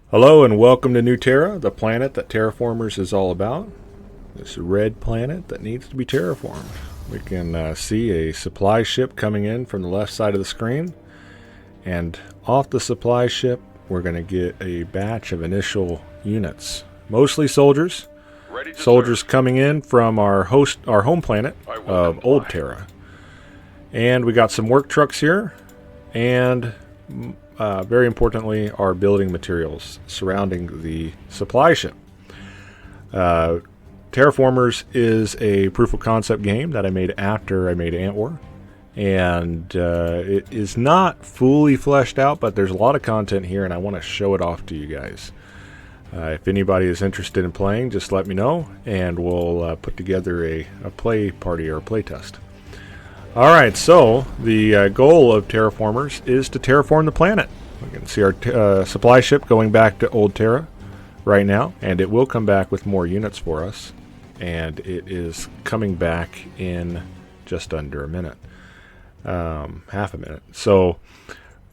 Hello and welcome to New Terra, the planet that Terraformers is all about. This red planet that needs to be terraformed. We can see a supply ship coming in from the left side of the screen. And off the supply ship, we're going to get a batch of initial units. Mostly soldiers. Soldiers coming in from our home planet of Old Terra. And we got some work trucks here. And very importantly, our building materials surrounding the supply ship. Terraformers is a proof of concept game that I made after I made Ant War. And it is not fully fleshed out, but there's a lot of content here, and I want to show it off to you guys. If anybody is interested in playing, just let me know, and we'll put together a play party or a play test. Alright, so the goal of Terraformers is to terraform the planet. We can see our supply ship going back to Old Terra right now, and it will come back with more units for us. And it is coming back in just under a minute. Half a minute. So,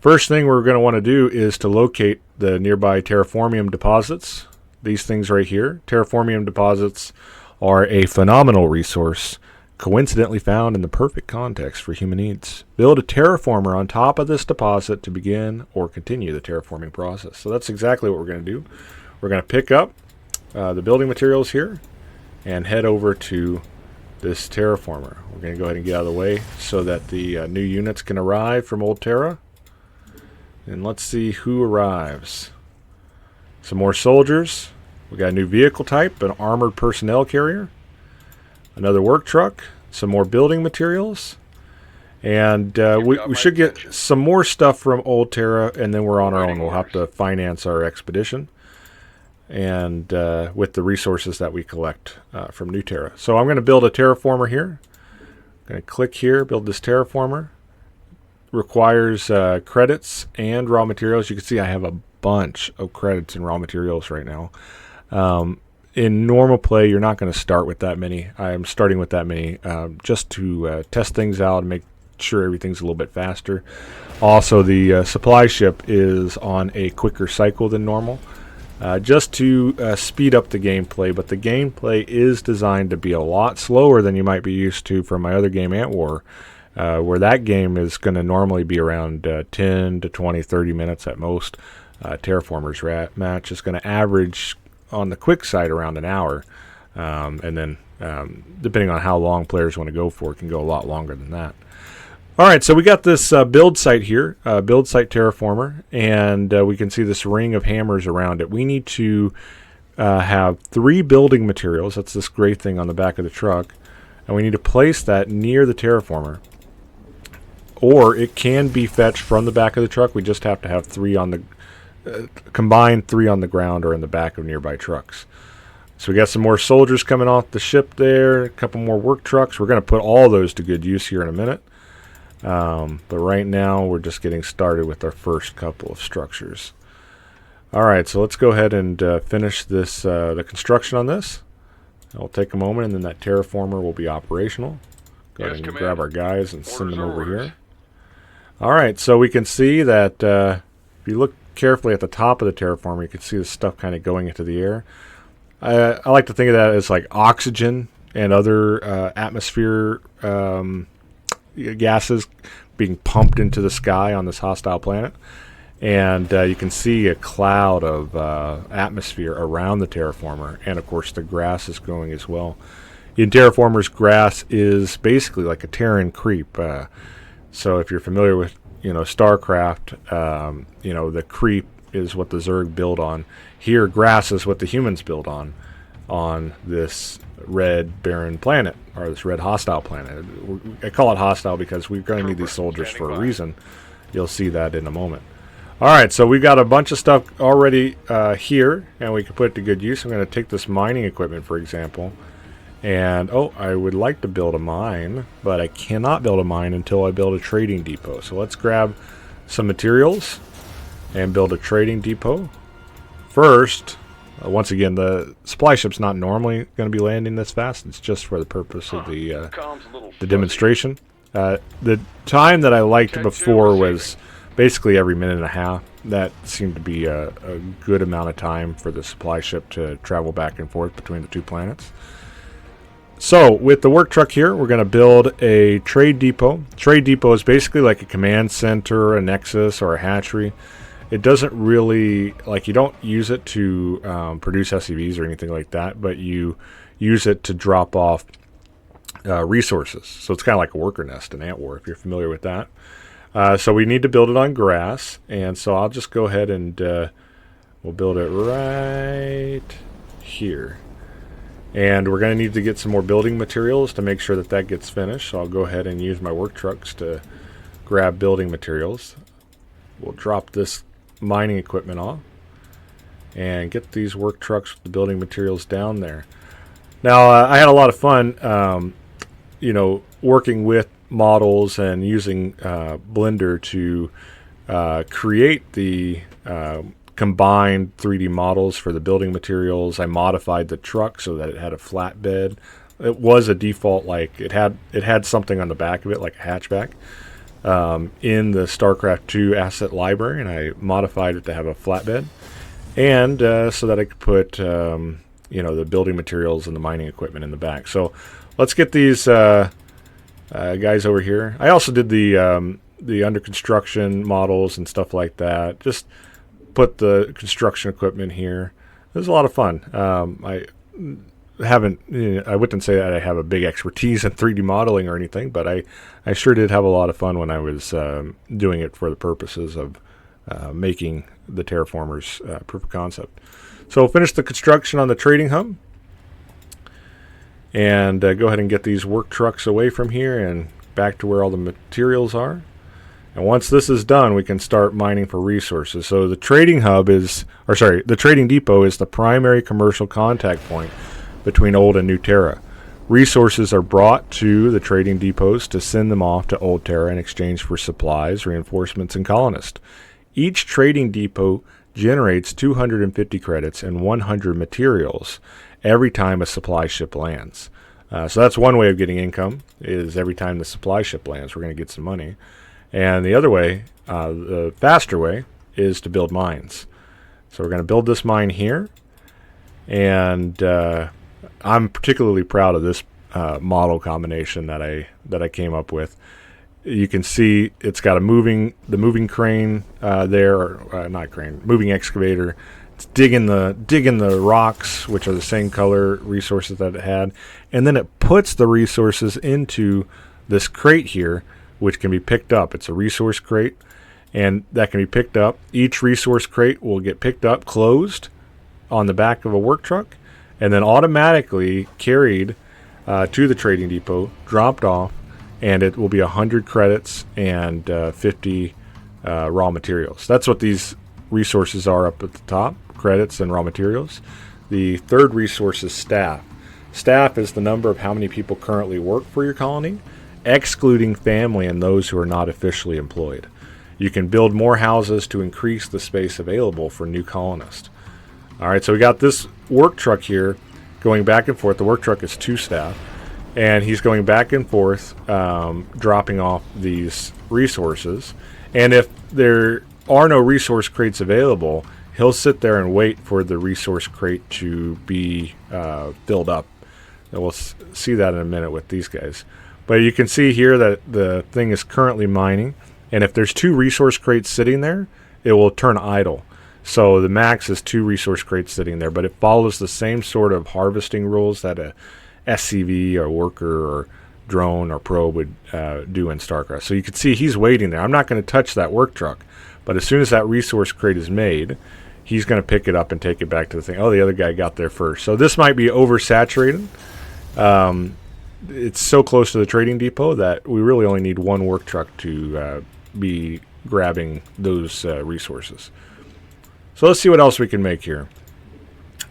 first thing we're going to want to do is to locate the nearby terraformium deposits. These things right here. Terraformium deposits are a phenomenal resource, coincidentally found in the perfect context for human needs. Build a terraformer on top of this deposit to begin or continue the terraforming process. So that's exactly what we're going to do. We're going to pick up the building materials here and head over to this terraformer. We're going to go ahead and get out of the way so that the new units can arrive from Old Terra. And let's see who arrives. Some more soldiers. We got a new vehicle type, an armored personnel carrier. Another work truck. Some more building materials. And we should get some more stuff from Old Terra, and then we're on our own. We'll have to finance our expedition and with the resources that we collect from New Terra. So I'm going to build a terraformer here. I'm going to click here, build this terraformer. Requires credits and raw materials. You can see I have a bunch of credits and raw materials right now. In normal play, you're not going to start with that many. I'm starting with that many just to test things out and make sure everything's a little bit faster. Also, the supply ship is on a quicker cycle than normal. Just to speed up the gameplay, but the gameplay is designed to be a lot slower than you might be used to from my other game, Ant War, where that game is going to normally be around 10 to 20, 30 minutes at most. Terraformers match is going to average on the quick side around an hour, and then depending on how long players want to go for, it can go a lot longer than that. Alright, so we got this build site here, build site terraformer, and we can see this ring of hammers around it. We need to have 3 building materials. That's this gray thing on the back of the truck. And we need to place that near the terraformer. Or it can be fetched from the back of the truck. We just have to have 3 on the combined 3 on the ground or in the back of nearby trucks. So we got some more soldiers coming off the ship there, a couple more work trucks. We're going to put all those to good use here in a minute. But right now we're just getting started with our first couple of structures. Alright, so let's go ahead and finish this the construction on this. It'll take a moment, and then that terraformer will be operational. Go ahead and grab our guys and send them over here. Alright, so we can see that if you look carefully at the top of the terraformer, you can see the stuff kind of going into the air. I like to think of that as like oxygen and other atmosphere gases being pumped into the sky on this hostile planet. And you can see a cloud of atmosphere around the terraformer, and of course the grass is growing as well. In Terraformers, grass is basically like a Terran creep. So if you're familiar with StarCraft, the creep is what the Zerg build on. Here, grass is what the humans build on this red barren planet, or this red hostile planet. I call it hostile because we're going to need these soldiers for a reason. You'll see that in a moment. Alright, so we've got a bunch of stuff already here, and we can put it to good use. I'm going to take this mining equipment, for example, and I would like to build a mine, but I cannot build a mine until I build a trading depot. So let's grab some materials and build a trading depot. First, once again, the supply ship's not normally going to be landing this fast. It's just for the purpose of the demonstration. The time that I liked before was basically every minute and a half. That seemed to be a good amount of time for the supply ship to travel back and forth between the two planets. So with the work truck here, we're going to build a trade depot. Trade depot is basically like a command center, a nexus, or a hatchery. It doesn't really, like, you don't use it to produce SCVs or anything like that, but you use it to drop off resources. So it's kind of like a worker nest in Ant War, if you're familiar with that. So we need to build it on grass, and so I'll just go ahead and we'll build it right here. And we're going to need to get some more building materials to make sure that that gets finished. So I'll go ahead and use my work trucks to grab building materials. We'll drop this mining equipment off and get these work trucks with the building materials down there. Now, I had a lot of fun, working with models and using Blender to create the combined 3D models for the building materials. I modified the truck so that it had a flat bed. It was a default, like it had something on the back of it, like a hatchback, in the StarCraft 2 asset library, and I modified it to have a flatbed, and so that I could put the building materials and the mining equipment in the back. So let's get these guys over here. I also did the under construction models and stuff like that. Just put the construction equipment here. It was a lot of fun. I wouldn't say that I have a big expertise in 3D modeling or anything, but I sure did have a lot of fun when I was doing it for the purposes of making the Terraformers proof of concept. So we'll finish the construction on the trading hub and go ahead and get these work trucks away from here and back to where all the materials are. And once this is done, we can start mining for resources. So the trading the trading depot is the primary commercial contact point between old and new Terra. Resources are brought to the trading depots to send them off to old Terra in exchange for supplies, reinforcements, and colonists. Each trading depot generates 250 credits and 100 materials every time a supply ship lands. So that's one way of getting income, is every time the supply ship lands, we're going to get some money. And the other way, the faster way, is to build mines. So we're going to build this mine here. And I'm particularly proud of this model combination that I came up with. You can see it's got the moving crane there, or not crane, moving excavator. It's digging the rocks, which are the same color resources that it had, and then it puts the resources into this crate here, which can be picked up. It's a resource crate, and that can be picked up. Each resource crate will get picked up, closed on the back of a work truck, and then automatically carried to the trading depot, dropped off, and it will be 100 credits and 50 raw materials. That's what these resources are up at the top, credits and raw materials. The third resource is staff. Staff is the number of how many people currently work for your colony, excluding family and those who are not officially employed. You can build more houses to increase the space available for new colonists. All right, so we got this work truck here going back and forth. The work truck is 2 staff, and he's going back and forth, dropping off these resources. And if there are no resource crates available, he'll sit there and wait for the resource crate to be filled up. And we'll see that in a minute with these guys. But you can see here that the thing is currently mining, and if there's 2 resource crates sitting there, it will turn idle. So the max is 2 resource crates sitting there, but it follows the same sort of harvesting rules that a SCV or worker or drone or probe would do in StarCraft. So you can see he's waiting there. I'm not going to touch that work truck, but as soon as that resource crate is made, he's going to pick it up and take it back to the thing. Oh, the other guy got there first. So this might be oversaturated. It's so close to the trading depot that we really only need 1 work truck to be grabbing those resources. So let's see what else we can make here.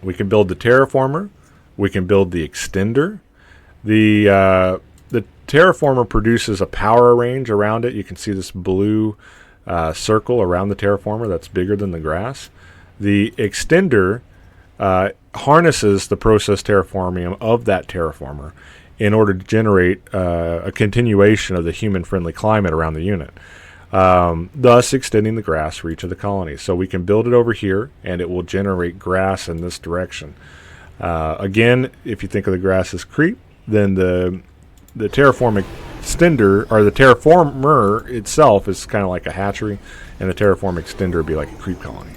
We can build the terraformer. We can build the extender. The terraformer produces a power range around it. You can see this blue circle around the terraformer that's bigger than the grass. The extender harnesses the processed terraformium of that terraformer in order to generate a continuation of the human-friendly climate around the unit. thus extending the grass reach of the colony. So we can build it over here, and it will generate grass in this direction. Again, if you think of the grass as creep, then the terraform extender, or the terraformer itself, is kind of like a hatchery, and the terraform extender would be like a creep colony.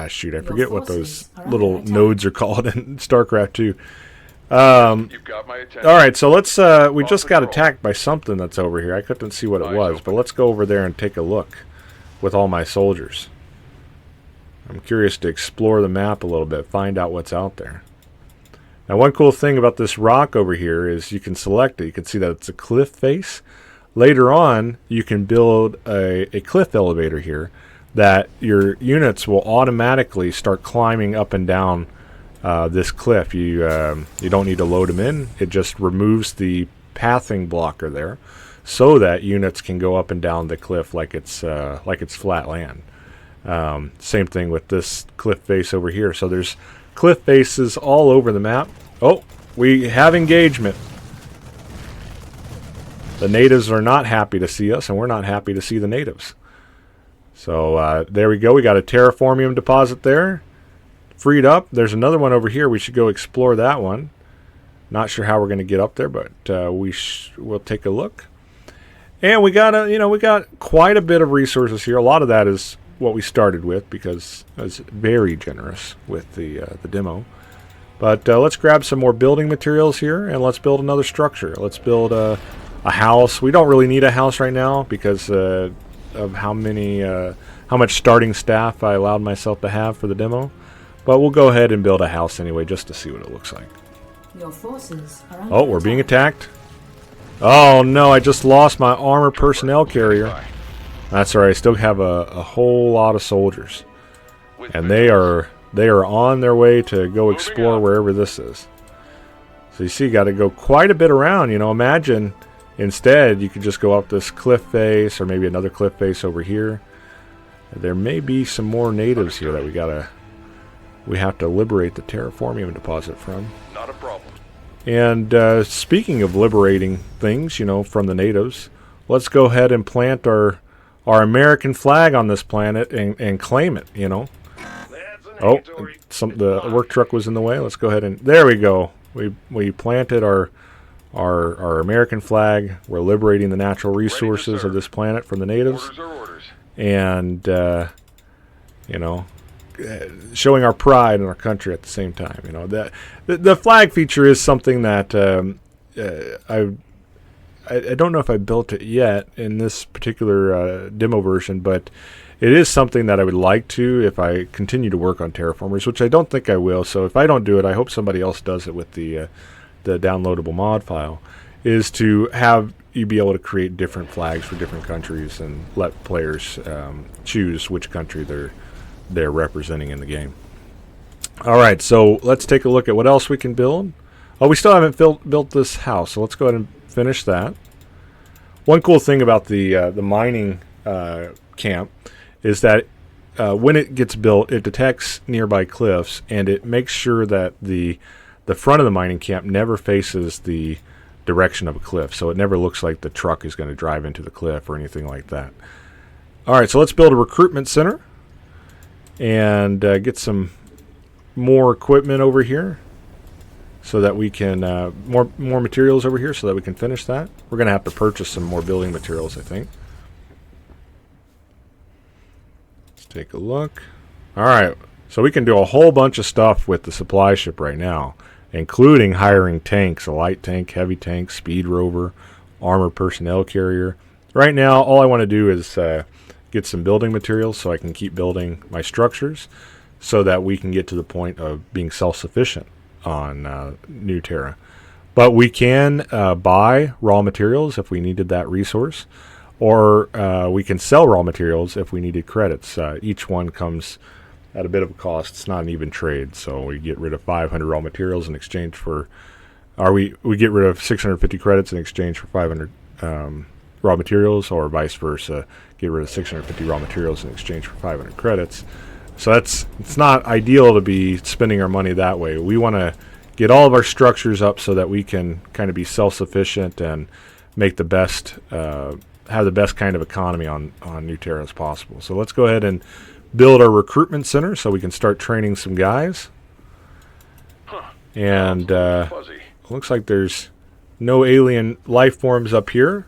Shoot, I forget what those little nodes are called in StarCraft 2. You've got my attention. All right, so let's. We just got attacked by something that's over here. I couldn't see what it was, but let's go over there and take a look with all my soldiers. I'm curious to explore the map a little bit, find out what's out there. Now, one cool thing about this rock over here is you can select it. You can see that it's a cliff face. Later on, you can build a cliff elevator here that your units will automatically start climbing up and down this cliff. You don't need to load them in. It just removes the pathing blocker there, so that units can go up and down the cliff like it's flat land. Same thing with this cliff face over here. So there's cliff faces all over the map. Oh, we have engagement. The natives are not happy to see us, and we're not happy to see the natives. So there we go. We got a terraformium deposit there, freed up. There's another one over here. We should go explore that one. Not sure how we're going to get up there, but we'll take a look. And we got quite a bit of resources here. A lot of that is what we started with, because I was very generous with the demo. But let's grab some more building materials here, and let's build another structure. Let's build a house. We don't really need a house right now because of how much starting staff I allowed myself to have for the demo. But we'll go ahead and build a house anyway, just to see what it looks like. Your forces are under we're being attacked. Oh no, I just lost my armor personnel carrier. That's alright, I still have a whole lot of soldiers. And they are on their way to go explore wherever this is. So you see, you got to go quite a bit around. Imagine instead you could just go up this cliff face, or maybe another cliff face over here. There may be some more natives here that we have to liberate the terraformium deposit from. Not a problem. And speaking of liberating things, from the natives, let's go ahead and plant our American flag on this planet and claim it. Oh, the work truck was in the way. Let's go ahead and there we go. We planted our American flag. We're liberating the natural resources of this planet from the natives. Orders are orders. And showing our pride in our country at the same time. The flag feature is something that I don't know if I built it yet in this particular demo version, but it is something that I would like to if I continue to work on Terraformers, which I don't think I will. So if I don't do it, I hope somebody else does it with the downloadable mod file, is to have you be able to create different flags for different countries and let players choose which country they're representing in the game. All right, so let's take a look at what else we can build. Oh, we still haven't built this house, so let's go ahead and finish that. One cool thing about the mining camp is that when it gets built, it detects nearby cliffs, and it makes sure that the front of the mining camp never faces the direction of a cliff, so it never looks like the truck is going to drive into the cliff or anything like that. All right, so let's build a recruitment center and get some more equipment over here so that we can more materials over here so that we can finish that. We're going to have to purchase some more building materials, I think. Let's take a look. All right, so we can do a whole bunch of stuff with the supply ship right now, including hiring tanks, a light tank, heavy tank, speed rover, armor personnel carrier. Right now, all I want to do is get some building materials so I can keep building my structures so that we can get to the point of being self-sufficient on New Terra. But we can buy raw materials if we needed that resource, or we can sell raw materials if we needed credits. Each one comes at a bit of a cost. It's not an even trade, so we get rid of 500 raw materials in exchange for, we get rid of 650 credits in exchange for 500 raw materials, or vice versa, get rid of 650 raw materials in exchange for 500 credits. So it's not ideal to be spending our money that way. We want to get all of our structures up so that we can kind of be self-sufficient and make the best, have the best kind of economy on New Terra as possible. So let's go ahead and build our recruitment center so we can start training some guys. And looks like there's no alien life forms up here.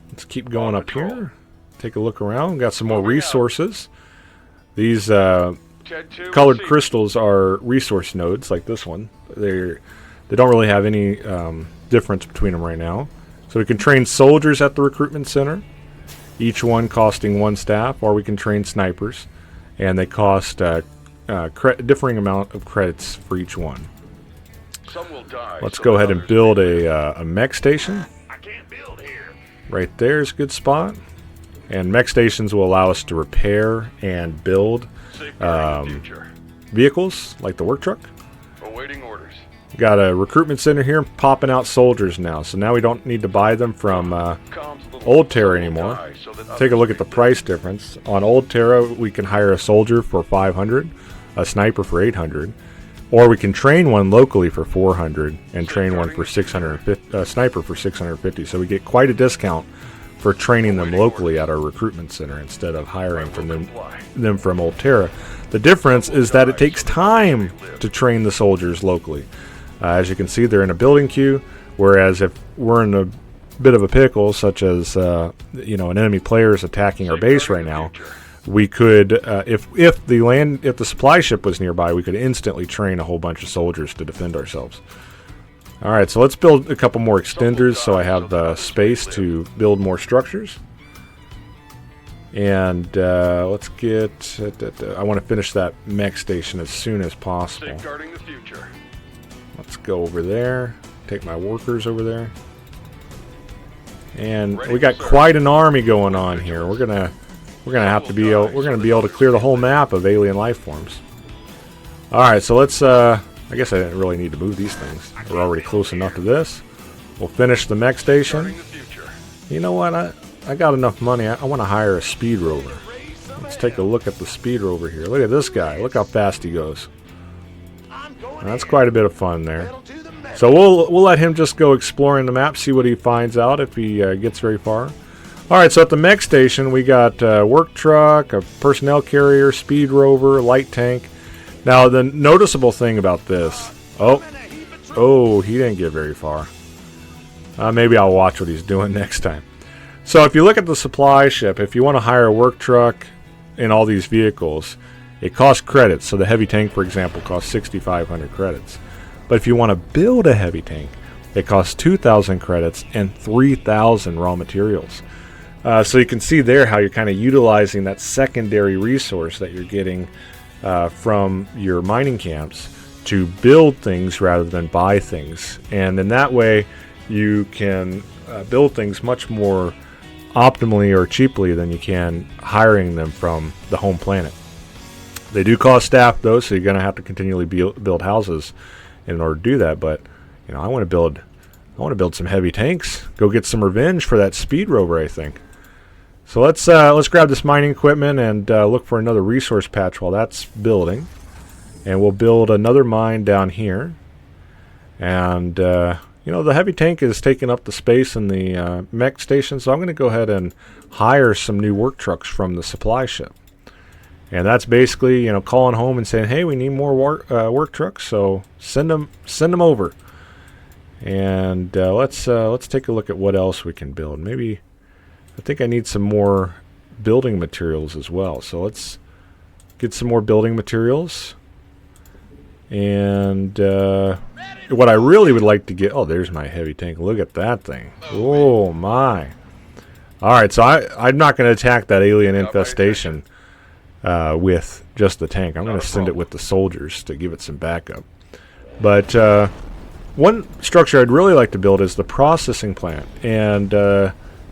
Let's keep going up here. Take a look around. Got some more resources. These colored crystals are resource nodes, like this one. They don't really have any difference between them right now. So we can train soldiers at the recruitment center, each one costing 1 staff, or we can train snipers, and they cost differing amount of credits for each one. Some will die, Let's go ahead and build a mech station. I can't build here. Right there is a good spot. And mech stations will allow us to repair and build vehicles like the work truck. Awaiting orders. Got a recruitment center here popping out soldiers now. So now we don't need to buy them from Old Terra anymore. Take a look at the price difference. On Old Terra, we can hire a soldier for 500, a sniper for 800, or we can train one locally for 400 and train one for 650, sniper for 650. So we get quite a discount for training them locally at our recruitment center instead of hiring from them from Old Terra. The difference is that it takes time to train the soldiers locally. As you can see, they're in a building queue, whereas if we're in a bit of a pickle, such as an enemy player is attacking our base right now, we could, if the supply ship was nearby, we could instantly train a whole bunch of soldiers to defend ourselves. All right, so let's build a couple more extenders so I have the space to build more structures. And let's get... I want to finish that mech station as soon as possible. Safeguarding the future. Let's go over there. Take my workers over there. And we got quite an army going on here. We're gonna have to be able, to clear the whole map of alien life forms. All right, so let's. I guess I didn't really need to move these things. We're already close enough to this. We'll finish the mech station. You know what? I got enough money. I want to hire a speed rover. Let's take a look at the speed rover here. Look at this guy. Look how fast he goes. That's quite a bit of fun there. So we'll let him just go exploring the map, see what he finds out if he gets very far. All right, so at the mech station, we got work truck, a personnel carrier, speed rover, light tank. Now, the noticeable thing about this... Oh, he didn't get very far. Maybe I'll watch what he's doing next time. So if you look at the supply ship, if you want to hire a work truck in all these vehicles, it costs credits. So the heavy tank, for example, costs 6,500 credits. But if you want to build a heavy tank, it costs 2,000 credits and 3,000 raw materials. So you can see there how you're kind of utilizing that secondary resource that you're getting from your mining camps to build things rather than buy things. And in that way, you can build things much more optimally or cheaply than you can hiring them from the home planet. They do cost staff though, so you're going to have to continually build houses in order to do that. But I want to build some heavy tanks. Go get some revenge for that speed rover, I think. So let's grab this mining equipment and look for another resource patch while that's building. And we'll build another mine down here. And the heavy tank is taking up the space in the mech station, so I'm going to go ahead and hire some new work trucks from the supply ship. And that's basically, calling home and saying, hey, we need more work trucks, so send them over. And let's take a look at what else we can build. Maybe I think I need some more building materials as well. So let's get some more building materials. And what I really would like to get... Oh, there's my heavy tank. Look at that thing. Oh, my. All right, so I'm not going to attack that alien infestation with just the tank. I'm going to send it with the soldiers to give it some backup. But one structure I'd really like to build is the processing plant. And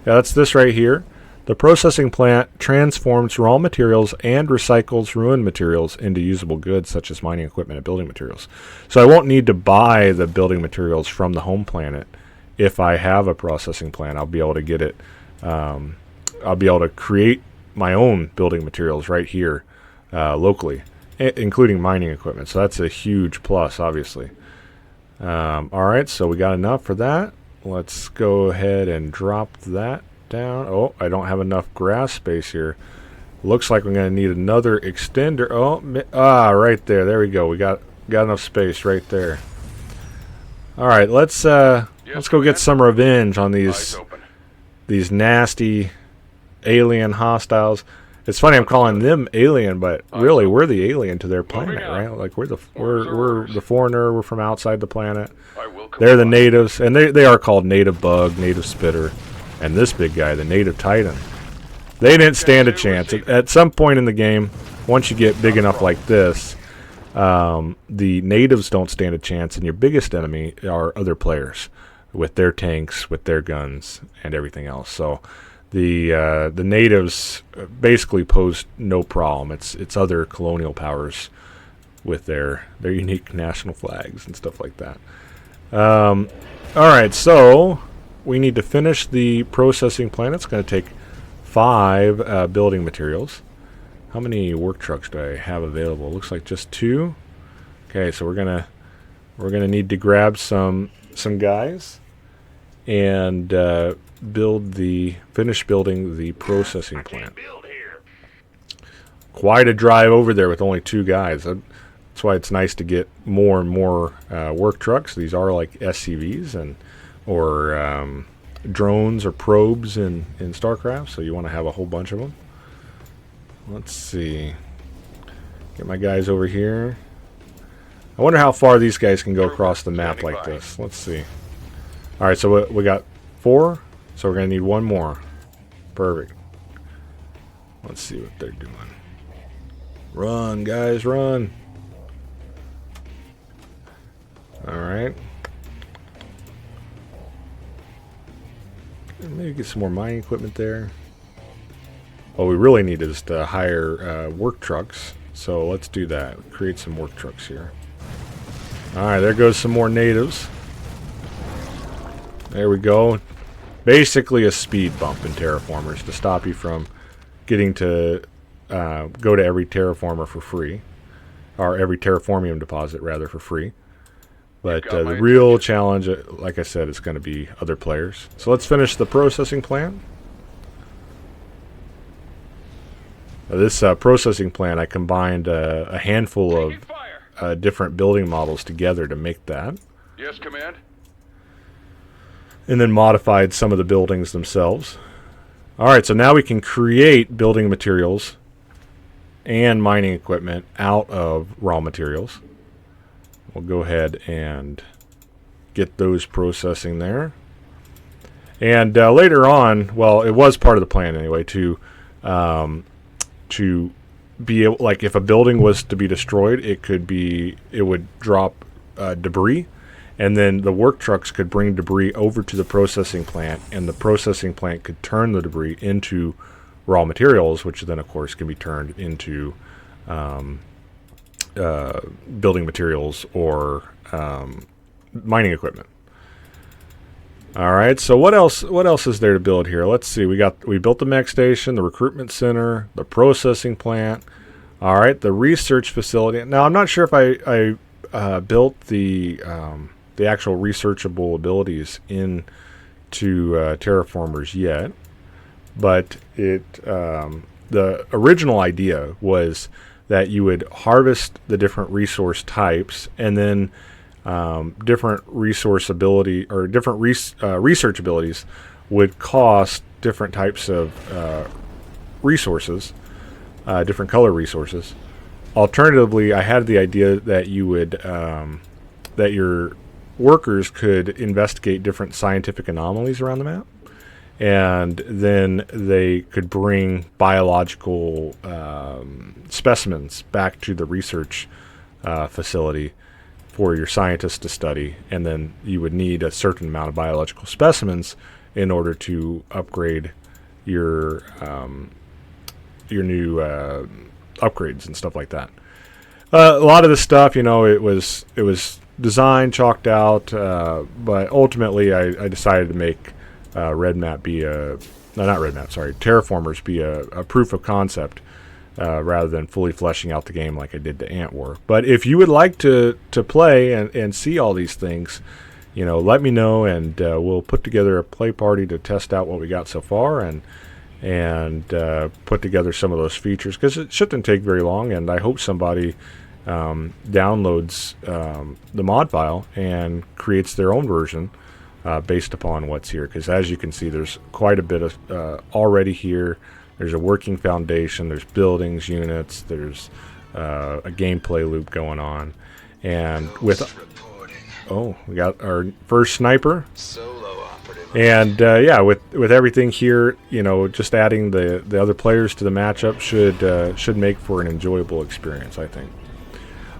that's this right here. The processing plant transforms raw materials and recycles ruined materials into usable goods such as mining equipment and building materials. So I won't need to buy the building materials from the home planet if I have a processing plant. I'll be able to get it. I'll be able to create my own building materials right here locally, including mining equipment. So that's a huge plus, obviously. All right, so we got enough for that. let's go ahead and drop that down. Oh, I don't have enough grass space here. Looks like we're going to need another extender. Oh, right there. There we go. We got enough space right there. All right, let's go get some revenge on Eyes open. these nasty alien hostiles. It's funny I'm calling them alien, but really we're the alien to their planet, right? Like we're the foreigner. We're from outside the planet. I will They're the comply. natives, and they are called native bug, native spitter, and this big guy, the native titan. They didn't stand a chance. At some point in the game, once you get big enough like this, the natives don't stand a chance, and your biggest enemy are other players with their tanks, with their guns, and everything else. So the natives basically pose no problem. It's other colonial powers with their unique national flags and stuff like that. All right, so we need to finish the processing plant. It's going to take 5 building materials. How many work trucks do I have available? Looks like just 2. Okay, so we're gonna need to grab some guys and finish building the processing plant. Build here. Quite a drive over there with only 2 guys. That's why it's nice to get more and more work trucks. These are like SCVs or drones or probes in StarCraft, so you want to have a whole bunch of them. Let's see. Get my guys over here. I wonder how far these guys can go across the map like this. Let's see. All right, so we got 4, so we're going to need 1 more. Perfect. Let's see what they're doing. Run, guys, run. All right. Maybe get some more mining equipment there. What we really need is to hire work trucks. So let's do that. Create some work trucks here. Alright, there goes some more natives. There we go. Basically a speed bump in Terraformers to stop you from getting to go to every terraformer for free. Or every terraformium deposit, rather, for free. But the real challenge, like I said, is going to be other players. So let's finish the processing plant. This processing plant, I combined a handful of different building models together to make that. Yes, command. And then modified some of the buildings themselves. Alright, so now we can create building materials and mining equipment out of raw materials. We'll go ahead and get those processing there. And later on, well, it was part of the plan anyway, to be able, like, if a building was to be destroyed, it would drop debris, and then the work trucks could bring debris over to the processing plant, and the processing plant could turn the debris into raw materials, which then of course can be turned into building materials or mining equipment. All right, so what else is there to build here? Let's see. We built the mech station, the recruitment center, the processing plant. All right, the research facility. Now I'm not sure if I built the actual researchable abilities into Terraformers yet, but the original idea was that you would harvest the different resource types, and then different resource ability or different research abilities would cost different types of resources, different color resources. Alternatively, I had the idea that you would that your workers could investigate different scientific anomalies around the map, and then they could bring biological specimens back to the research facility for your scientists to study, and then you would need a certain amount of biological specimens in order to upgrade your new upgrades and stuff like that. A lot of this stuff, it was designed, chalked out, but ultimately I decided to make Terraformers be a proof of concept rather than fully fleshing out the game like I did to Ant War. But if you would like to play and see all these things, let me know, and we'll put together a play party to test out what we got so far, and put together some of those features, because it shouldn't take very long. And I hope somebody downloads the mod file and creates their own version based upon what's here, because as you can see, there's quite a bit of already here. There's a working foundation, there's buildings, units, there's a gameplay loop going on, and with we got our first sniper. And yeah, with everything here, just adding the other players to the matchup should make for an enjoyable experience, I think.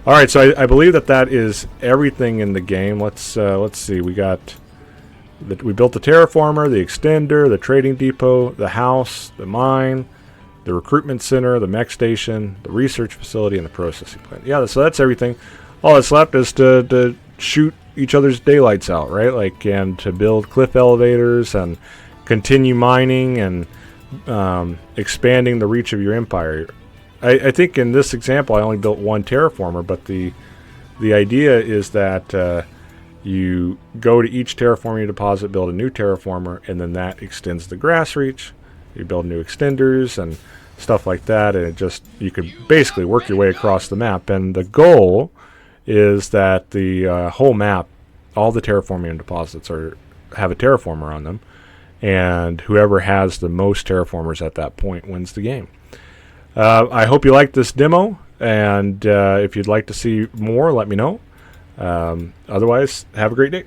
All right, so I believe that is everything in the game. Let's see. We built the terraformer, the extender, the trading depot, the house, the mine, the recruitment center, the mech station, the research facility, and the processing plant. Yeah, so that's everything. All that's left is to shoot each other's daylights out, right? And to build cliff elevators and continue mining and expanding the reach of your empire. I think in this example I only built one terraformer, but the idea is that you go to each terraforming deposit, build a new terraformer, and then that extends the grass reach. You build new extenders and stuff like that, and you could basically work your way across the map. And the goal is that the whole map, all the terraforming deposits have a terraformer on them, and whoever has the most terraformers at that point wins the game. I hope you liked this demo, and if you'd like to see more, let me know. Otherwise, have a great day.